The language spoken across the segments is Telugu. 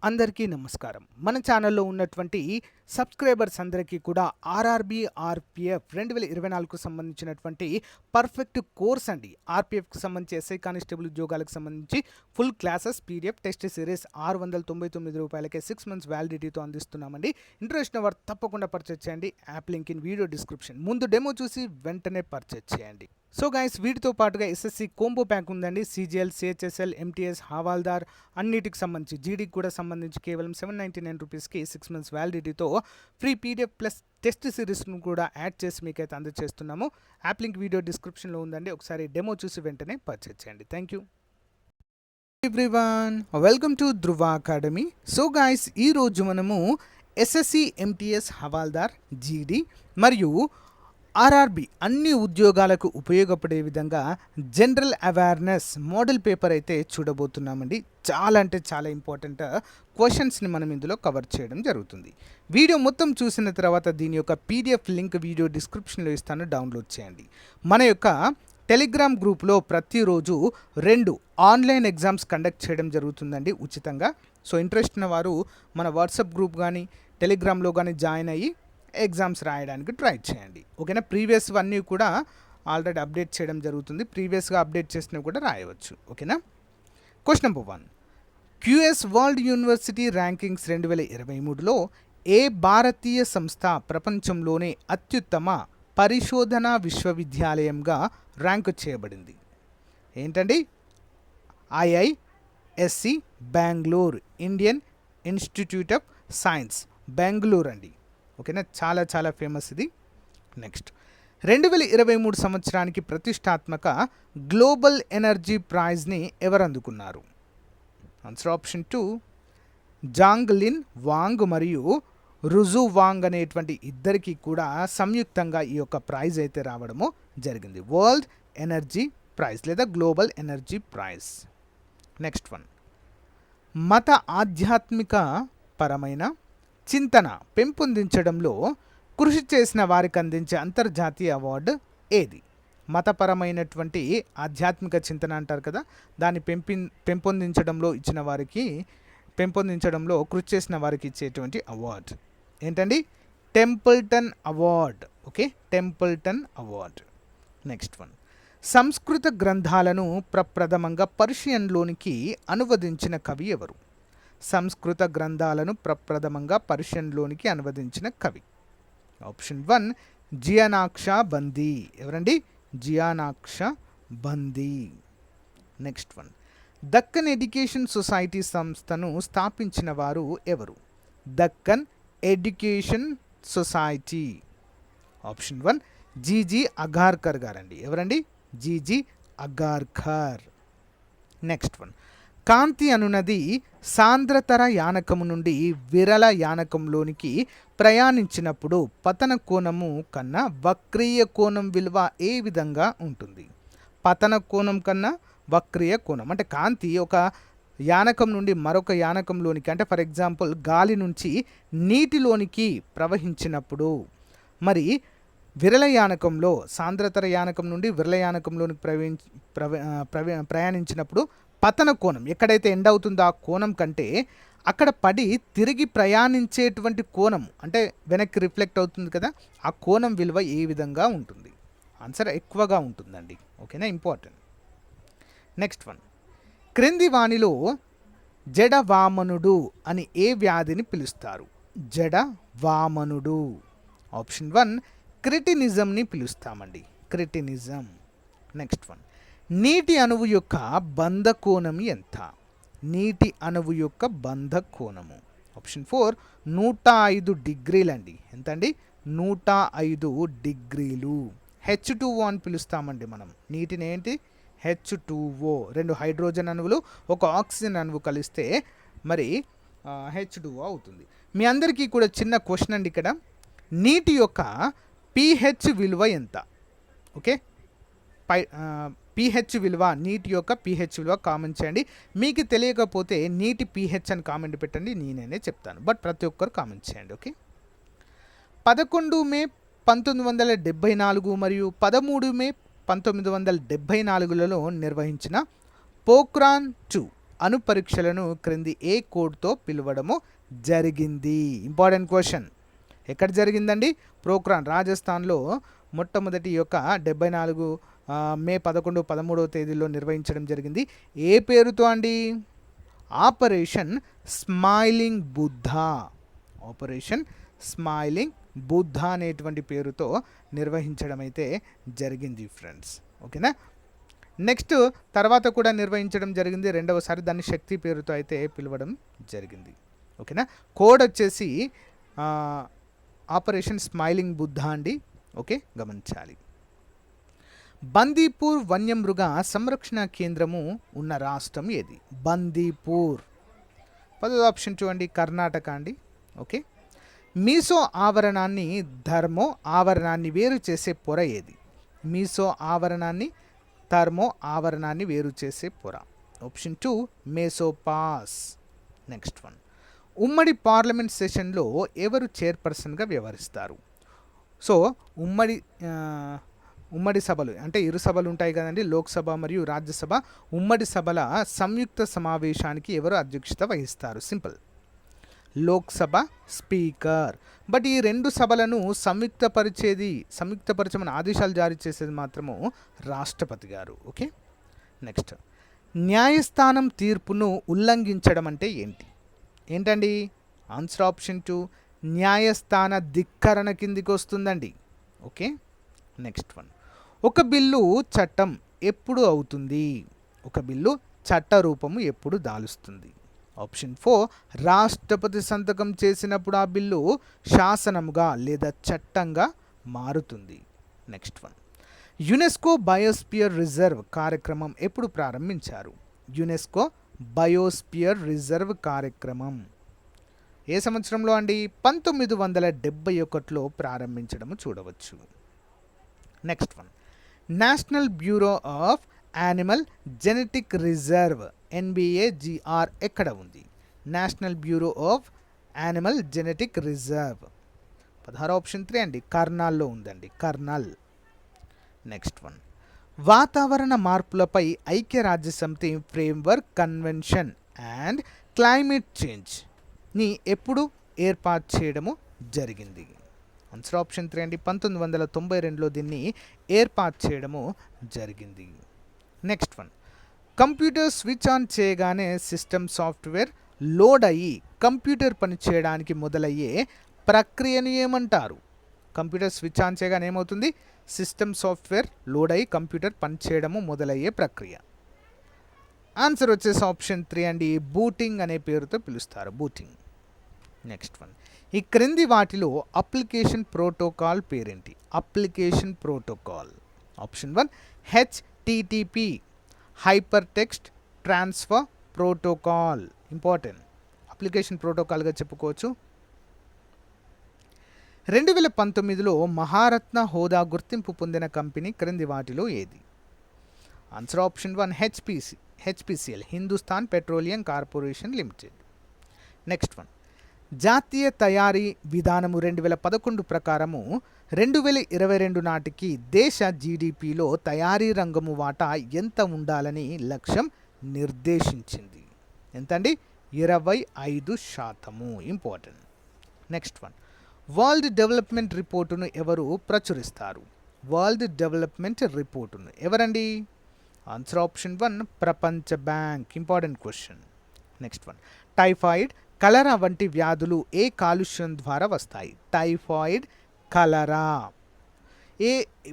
అందరికీ నమస్కారం. మన ఛానల్లో ఉన్నటువంటి సబ్స్క్రైబర్స్ అందరికీ కూడా ఆర్ఆర్బీ ఆర్పీఎఫ్ 2024కు సంబంధించినటువంటి పర్ఫెక్ట్ కోర్స్ అండి. ఆర్పీఎఫ్కి సంబంధించి ఎస్ఐ కానిస్టేబుల్ ఉద్యోగాలకు సంబంధించి full classes PDF test series ₹699కే 6 మంత్స్ వ్యాలిడిటీతో అందిస్తున్నామండి. ఇంట్రెస్ట్ ఉన్న వారు తప్పకుండా పర్చేజ్ చేయండి. App link in video description. ముందు డెమో చూసి వెంటనే పర్చేజ్ చేయండి. సో గైస్, వీటితో పాటుగా ఎస్ఎస్సి కోంబో ప్యాక్ ఉందండి. సిజిఎల్, సిహెచ్ఎస్ఎల్, ఎంటీఎస్, హవాల్దార్ అన్నిటికి సంబంధించి జీడీకి కూడా సంబంధించి కేవలం ₹799కి 6 మంత్స్ వ్యాలిడిటీతో ఫ్రీ పీడిఎఫ్ ప్లస్ టెస్ట్ సిరీస్ను కూడా యాడ్ చేసి మీకైతే అందజేస్తున్నాము. యాప్ లింక్ వీడియో డిస్క్రిప్షన్లో ఉందండి. ఒకసారి డెమో చూసి వెంటనే పర్చేజ్ చేయండి. Thank you everyone, welcome to Dhruva academy. So guys, ఈరోజు మనము ఎస్ఎస్సి, ఎంటీఎస్, హవాల్దార్, జీడీ మరియు ఆర్ఆర్బి అన్ని ఉద్యోగాలకు ఉపయోగపడే విధంగా జనరల్ అవేర్నెస్ మోడల్ పేపర్ అయితే చూడబోతున్నామండి. చాలా అంటే చాలా ఇంపార్టెంట్ క్వశ్చన్స్ని మనం ఇందులో కవర్ చేయడం జరుగుతుంది. వీడియో మొత్తం చూసిన తర్వాత దీని యొక్క పీడిఎఫ్ లింక్ వీడియో డిస్క్రిప్షన్లో ఇస్తాను, డౌన్లోడ్ చేయండి. మన యొక్క టెలిగ్రామ్ గ్రూప్లో ప్రతిరోజు 2 ఆన్లైన్ ఎగ్జామ్స్ కండక్ట్ చేయడం జరుగుతుందండి ఉచితంగా. సో ఇంట్రెస్ట్ ఉన్న వారు మన వాట్సాప్ గ్రూప్ కానీ టెలిగ్రామ్లో కానీ జాయిన్ అయ్యి ఎగ్జామ్స్ రాయడానికి ట్రై చేయండి. ఓకేనా? ప్రీవియస్ అన్నీ కూడా ఆల్రెడీ అప్డేట్ చేయడం జరుగుతుంది. ప్రీవియస్గా అప్డేట్ చేసినవి కూడా రాయవచ్చు. ఓకేనా? Question number 1, QS world university rankings 2023లో ఏ భారతీయ సంస్థ ప్రపంచంలోనే అత్యుత్తమ పరిశోధనా విశ్వవిద్యాలయంగా ర్యాంకు చేయబడింది? ఏంటండి? IISc Bengaluru, Indian Institute of Science Bengaluru అండి. ఓకేనా? చాలా చాలా ఫేమస్ ఇది. నెక్స్ట్, 2023 సంవత్సరానికి ప్రతిష్టాత్మక గ్లోబల్ ఎనర్జీ ప్రైజ్ని ఎవరు అందుకున్నారు? ఆన్సర్ ఆప్షన్ 2, జాంగ్ లిన్ వాంగ్ మరియు రుజు వాంగ్ అనేటువంటి ఇద్దరికి కూడా సంయుక్తంగా ఈ యొక్క ప్రైజ్ అయితే రావడము జరిగింది. వరల్డ్ ఎనర్జీ ప్రైజ్ లేదా global energy prize. Next one, మత ఆధ్యాత్మిక పరమైన చింతన పెంపొందించడంలో కృషి చేసిన వారికి అందించే అంతర్జాతీయ అవార్డు ఏది? మతపరమైనటువంటి ఆధ్యాత్మిక చింతన అంటారు కదా, దాన్ని పెంపొందించడంలో కృషి చేసిన వారికి ఇచ్చేటువంటి అవార్డు ఏంటండి? Templeton award. Okay, Templeton award. Next one, సంస్కృత గ్రంథాలను ప్రప్రథమంగా పర్షియన్లోనికి అనువదించిన కవి ఎవరు? సంస్కృత గ్రంథాలను ప్రప్రథమంగా పర్షియన్లోనికి అనువదించిన కవి. ఆప్షన్ 1, జియానాక్ష బందీ. ఎవరండి? జియానాక్ష బందీ. Next one, Deccan education society సంస్థను స్థాపించిన వారు ఎవరు? Deccan education society. Option 1, GG Agarkar గారండి. ఎవరండి? జీజీ అగార్కర్. నెక్స్ట్ వన్, కాంతి అనునది సాంద్రతర యానకము నుండి విరళ యానకంలోనికి ప్రయాణించినప్పుడు పతన కోణము కన్నా వక్రీయ కోణం విలువ ఏ విధంగా ఉంటుంది? పతన కోణం కన్నా వక్రీయ కోణం అంటే కాంతి ఒక యానకం నుండి మరొక యానకంలోనికి, అంటే ఫర్ ఎగ్జాంపుల్ గాలి నుంచి నీటిలోనికి ప్రవహించినప్పుడు, మరి విరళ యానకంలో సాంద్రతర యానకం నుండి విరళ యానకంలోనికి ప్రయాణించినప్పుడు పతన కోణం ఎక్కడైతే ఎండ్ అవుతుందో ఆ కోణం కంటే అక్కడ పడి తిరిగి ప్రయాణించేటువంటి కోణం, అంటే వెనక్కి రిఫ్లెక్ట్ అవుతుంది కదా, ఆ కోణం విలువ ఏ విధంగా ఉంటుంది? ఆన్సర్ ఎక్కువగా ఉంటుందండి. ఓకేనా? ఇంపార్టెంట్. నెక్స్ట్ వన్, క్రింది వానిలో జడ వామనుడు అని ఏ వ్యాధిని పిలుస్తారు? జడ వామనుడు. ఆప్షన్ 1, క్రిటినిజంని పిలుస్తామండి. క్రిటినిజం. నెక్స్ట్ వన్, నీటి అణువు యొక్క బంధ కోణం ఎంత? నీటి అణువు యొక్క బంధ కోణము. ఆప్షన్ 4, 105 డిగ్రీలు అండి. ఎంత అండి? 105 డిగ్రీలు. H2O అని పిలుస్తామండి మనం. నీటిని ఏంటి? H2O. 2 హైడ్రోజన్ అణువులు ఒక ఆక్సిజన్ అణువు కలిస్తే మరి H2O అవుతుంది. మీ అందరికీ కూడా చిన్న క్వశ్చన్ అండి ఇక్కడ. నీటి యొక్క pH విలువ ఎంత? ఓకే, pH విలువ, నీటి యొక్క pH విలువ కామెంట్ చేయండి. మీకు తెలియకపోతే నీటి pH అని కామెంట్ పెట్టండి, నేనే చెప్తాను. బట్ ప్రతి ఒక్కరు కామెంట్ చేయండి. ఓకే, 11 మే 1974 మరియు 13 మే 1974లలో నిర్వహించిన పోఖ్రాన్ 2 అణుపరీక్షలను క్రింది ఏ కోడ్తో పిలవడము జరిగింది? Important question. ఎక్కడ జరిగిందండి? పోఖ్రాన్, రాజస్థాన్లో మొట్టమొదటి యొక్క 74 మే 11, 13 తేదీల్లో నిర్వహించడం జరిగింది. ఏ పేరుతో అండి? Operation smiling Buddha. Operation smiling Buddha అనేటువంటి పేరుతో నిర్వహించడం అయితే జరిగింది ఫ్రెండ్స్. ఓకేనా? నెక్స్ట్ తర్వాత కూడా నిర్వహించడం జరిగింది. రెండవసారి దాన్ని శక్తి పేరుతో అయితే పిలవడం జరిగింది. ఓకేనా? కోడ్ వచ్చేసి ఆపరేషన్ స్మైలింగ్ బుద్ధ అండి. ఓకే, గమనించాలి. బందీపూర్ వన్యమృగ సంరక్షణ కేంద్రము ఉన్న రాష్ట్రం ఏది? బందీపూర్. 10వ ఆప్షన్ చూడండి, కర్ణాటక అండి. ఓకే. మీసో ఆవరణాన్ని థర్మో ఆవరణాన్ని వేరు చేసే పొర ఏది? మీసో ఆవరణాన్ని థర్మో ఆవరణాన్ని వేరు చేసే పొర. ఆప్షన్ 2 మేసోపాస్. నెక్స్ట్ వన్, ఉమ్మడి పార్లమెంట్ సెషన్లో ఎవరు చైర్పర్సన్గా వ్యవహరిస్తారు? సో ఉమ్మడి సభలు అంటే ఇరు సభలు ఉంటాయి కదండి, లోక్సభ మరియు రాజ్యసభ. ఉమ్మడి సభల సంయుక్త సమావేశానికి ఎవరు అధ్యక్షత వహిస్తారు? Simple, Lok Sabha speaker. బట్ ఈ రెండు సభలను సంయుక్తపరచమని ఆదేశాలు జారీ చేసేది మాత్రము రాష్ట్రపతి గారు. ఓకే. నెక్స్ట్, న్యాయస్థానం తీర్పును ఉల్లంఘించడం అంటే ఏంటండి? ఆన్సర్ ఆప్షన్ 2 న్యాయస్థాన ధిక్కరణ కిందికి వస్తుందండి. ఓకే. నెక్స్ట్ వన్, ఒక బిల్లు చట్టం ఎప్పుడు అవుతుంది? ఒక బిల్లు చట్ట రూపము ఎప్పుడు దాలుస్తుంది? ఆప్షన్ 4 రాష్ట్రపతి సంతకం చేసినప్పుడు ఆ బిల్లు శాసనముగా లేదా చట్టంగా మారుతుంది. Next one, UNESCO biosphere reserve కార్యక్రమం ఎప్పుడు ప్రారంభించారు? యునెస్కో బయోస్పియర్ రిజర్వ్ కార్యక్రమం ఏ సంవత్సరంలో అండి? 1971లో ప్రారంభించడము చూడవచ్చు. Next one, national bureau of animal genetic reserve NBAGR ఎక్కడ ఉంది? National bureau of animal genetic reserve 16 option 3 అండి, కర్నాల్లో ఉందండి, కర్నల్. నెక్స్ట్ వన్, వాతావరణ మార్పులపై ఐక్యరాజ్యసమితి ఫ్రేమ్వర్క్ కన్వెన్షన్ అండ్ క్లైమేట్ చేంజ్ని ఎప్పుడు ఏర్పాటు చేయడము జరిగింది? ఆన్సర్ ఆప్షన్ 3 అండి, 1992లో దీన్ని ఏర్పాటు చేయడము జరిగింది. Next one, computer switch on చేయగానే సిస్టమ్ సాఫ్ట్వేర్ లోడ్ అయ్యి కంప్యూటర్ పని చేయడానికి మొదలయ్యే ప్రక్రియను ఏమంటారు? కంప్యూటర్ స్విచ్ ఆన్ చేయగానే ఏమవుతుంది? సిస్టమ్ సాఫ్ట్వేర్ లోడ్ అయ్యి కంప్యూటర్ పని చేయడము మొదలయ్యే ప్రక్రియ. ఆన్సర్ వచ్చేసి ఆప్షన్ 3 అండి, బూటింగ్ అనే పేరుతో పిలుస్తారు, బూటింగ్. నెక్స్ట్ వన్, ఈ క్రింది వాటిలో అప్లికేషన్ ప్రోటోకాల్ పేరేంటి? Application protocol. Option 1 HTTP hypertext transfer protocol. Important, application ప్రోటోకాల్గా చెప్పుకోవచ్చు. 2019లో మహారత్న హోదా గుర్తింపు పొందిన కంపెనీ క్రింది వాటిలో ఏది? Answer option 1 HPCL Hindustan petroleum corporation limited. Next one, జాతీయ తయారీ విధానము 2011 ప్రకారము 2022 నాటికి దేశ జీడిపిలో తయారీ రంగము వాటా ఎంత ఉండాలని లక్ష్యం నిర్దేశించింది? ఎంతండి? 25%. Important. Next one, world development రిపోర్టును ఎవరు ప్రచురిస్తారు? వరల్డ్ డెవలప్మెంట్ రిపోర్టును ఎవరండి? ఆన్సర్ ఆప్షన్ 1 ప్రపంచ bank. Important question. Next one, typhoid, cholera వంటి వ్యాధులు ఏ కాలుష్యం ద్వారా వస్తాయి? టైఫాయిడ్, కలరా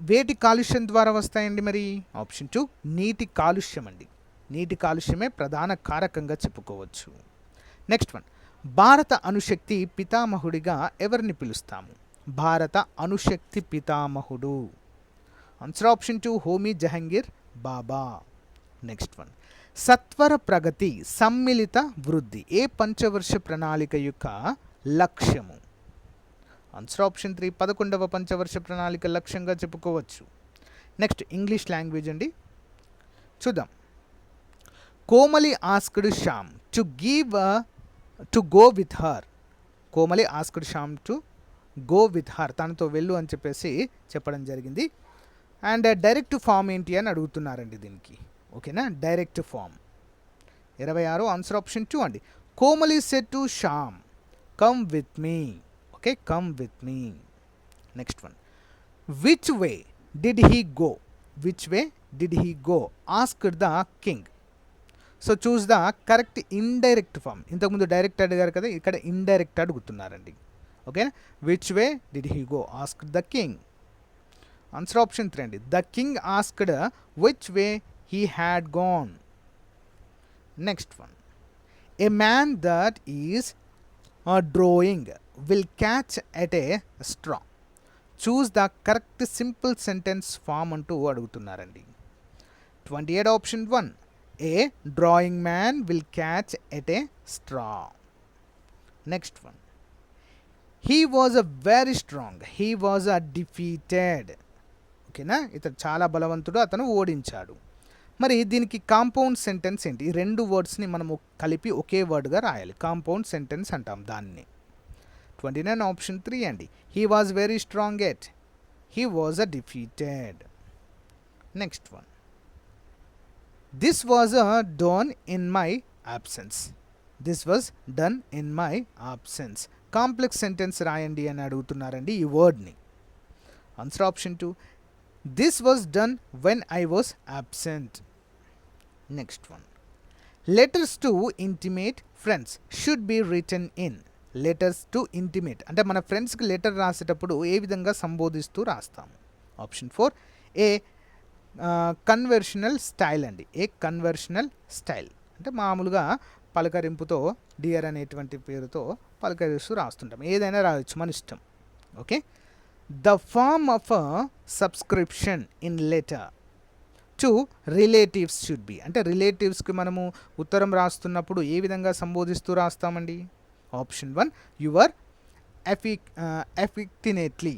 వేటి కాలుష్యం ద్వారా వస్తాయండి మరి? ఆప్షన్ 2 నీటి కాలుష్యం అండి. నీటి కాలుష్యమే ప్రధాన కారకంగా చెప్పుకోవచ్చు. నెక్స్ట్ వన్, భారత అణుశక్తి పితామహుడిగా ఎవరిని పిలుస్తాము? భారత అణుశక్తి పితామహుడు. ఆన్సర్ ఆప్షన్ 2 హోమీ జహంగీర్ బాబా. నెక్స్ట్ వన్, సత్వర ప్రగతి సమ్మిళిత వృద్ధి ఏ పంచవర్ష ప్రణాళిక యొక్క లక్ష్యము? ఆన్సర్ ఆప్షన్ 3 11వ పంచవర్ష ప్రణాళిక లక్ష్యంగా చెప్పుకోవచ్చు. నెక్స్ట్ ఇంగ్లీష్ లాంగ్వేజ్ అండి, చూద్దాం. Komali asked Shyam to go with her. Komali asked Shyam to go with her, తనతో వెళ్ళు అని చెప్పేసి చెప్పడం జరిగింది. అండ్ డైరెక్ట్ ఫామ్ ఏంటి అని అడుగుతున్నారండి దీనికి. ఓకేనా, డైరెక్ట్ ఫామ్ 26 ఆన్సర్ ఆప్షన్ 2 అండి. Komali said to Shyam come with me. Okay, come with me. Next one, which way did he go. Which way did he go asked the king. So choose the correct indirect form. ఇంతకుముందు డైరెక్ట్ అడిగారు కదా, ఇక్కడ ఇండైరెక్ట్ అడుగుతున్నారండి. ఓకేనా, which way did he go asked the king. Answer option 3 అండి. The king asked which way he had gone. Next one, a man that is drawing will catch at a straw. Choose the correct simple sentence form అంటూ అడుగుతున్నారండి. 28 option 1, a drawing man will catch at a straw. Next one, he was a very strong he was a defeated. ఓకేనా, ఇతను చాలా బలవంతుడు, అతను ఓడించాడు. మరి దీనికి కాంపౌండ్ సెంటెన్స్ ఏంటి? ఈ రెండు వర్డ్స్ని మనము కలిపి ఒకే వర్డ్గా రాయాలి. కాంపౌండ్ సెంటెన్స్ అంటాం దాన్ని. 29 ఆప్షన్ 3 అండి. He was very strong at he was a defeated. Next one, this was done in my absence. This was done in my absence. Complex sentence రాయండి అని అడుగుతున్నారండి ఈ వర్డ్ని. Answer option 2, this was done when I was absent. Next one, letters to intimate friends should be written in. Letters to intimate అంటే మన ఫ్రెండ్స్కి లెటర్ రాసేటప్పుడు ఏ విధంగా సంబోధిస్తూ రాస్తాము? ఆప్షన్ 4, ఏ కన్వర్షనల్ స్టైల్ అండి. ఏ కన్వర్షనల్ స్టైల్ అంటే మామూలుగా పలకరింపుతో డియర్ అనేటువంటి పేరుతో పలకరిస్తూ రాస్తుంటాం. ఏదైనా రాయొచ్చు, మన ఇష్టం. Okay, the form of subscription in letter to relatives should be. అంటే రిలేటివ్స్కి మనము ఉత్తరం రాస్తున్నప్పుడు ఏ విధంగా సంబోధిస్తూ రాస్తామండి? Option 1, your ఎఫెక్టినేట్లీ.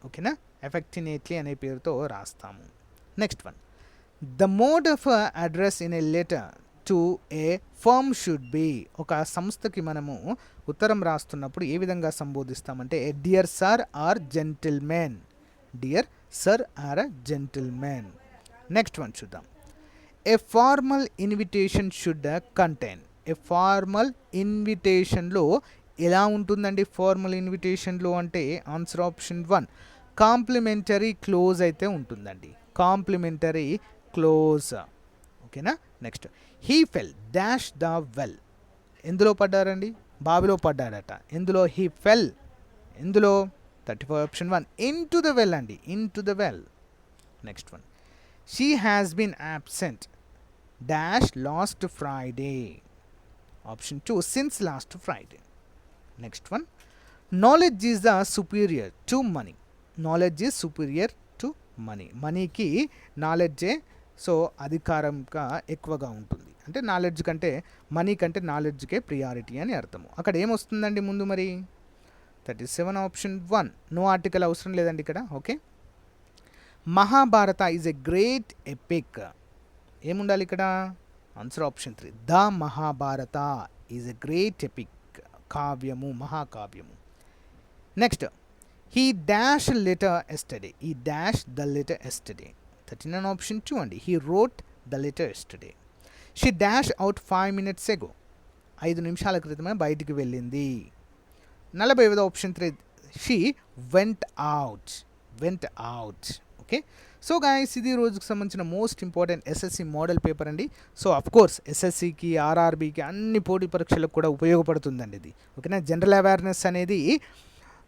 ఓకేనా, ఎఫెక్టినేట్లీ అనే పేరుతో రాస్తాము. Next one, the mode of address in a letter to a firm should be. ఒక సంస్థకి మనము ఉత్తరం రాస్తున్నప్పుడు ఏ విధంగా సంబోధిస్తామంటే dear sir or gentlemen. Dear sir or gentlemen. Next one చూద్దాం. A formal invitation should contain. A formal ఇన్విటేషన్లో ఎలా ఉంటుందండి? ఫార్మల్ ఇన్విటేషన్లో అంటే ఆన్సర్ ఆప్షన్ 1, కాంప్లిమెంటరీ క్లోజ్ అయితే ఉంటుందండి. Complementary close. ఓకేనా. Next, he fell dash the well. ఎందులో పడ్డారండి? బావిలో పడ్డాడట. ఎందులో? He fell. ఎందులో? 34 option 1, in to the well అండి. In to the well. Next one, she has been absent dash last Friday. Option 2, since last Friday. Next one, knowledge is the superior to money. Knowledge is superior to money. మనీకి నాలెడ్జే సో అధికారంగా ఎక్కువగా ఉంటుంది. అంటే నాలెడ్జ్ కంటే మనీ కంటే నాలెడ్జ్కే ప్రియారిటీ అని అర్థము. అక్కడ ఏమొస్తుందండి ముందు మరి? 37 ఆప్షన్ 1, నో ఆర్టికల్ అవసరం లేదండి ఇక్కడ. Okay, Mahabharata is a great epic. ఏముండాలి ఇక్కడ? Answer option 3, the Mahabharata is a great epic. కావ్యము, మహాకావ్యము. Next, he dash letter yesterday. ఈ dash the letter yesterday. 39 option 2 అండి. He wrote the letter yesterday. She dash out 5 minutes ago. 5 నిమిషాల క్రితమే బయటికి వెళ్ళింది. 45 option 3, she went out. Okay, so guys ఇది రోజుకు సంబంధించిన most important SSC model paper అండి. సో అఫ్కోర్స్ ఎస్ఎస్సికి, ఆర్ఆర్బీకి అన్ని పోటీ పరీక్షలకు కూడా ఉపయోగపడుతుందండి ఇది. ఓకేనా, జనరల్ అవేర్నెస్ అనేది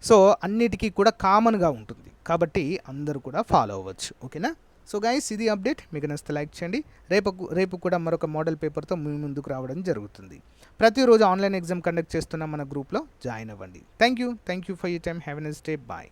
సో అన్నిటికీ కూడా కామన్గా ఉంటుంది కాబట్టి అందరూ కూడా ఫాలో అవ్వచ్చు. ఓకేనా. సో గైస్ ఇది అప్డేట్. మీకు నచ్చితే లైక్ చేయండి. రేపు కూడా మరొక మోడల్ పేపర్తో మీ ముందుకు రావడం జరుగుతుంది. ప్రతిరోజు ఆన్లైన్ ఎగ్జామ్ కండక్ట్ చేస్తున్న మన గ్రూప్లో జాయిన్ అవ్వండి. Thank you for your time. Have a nice day. Bye.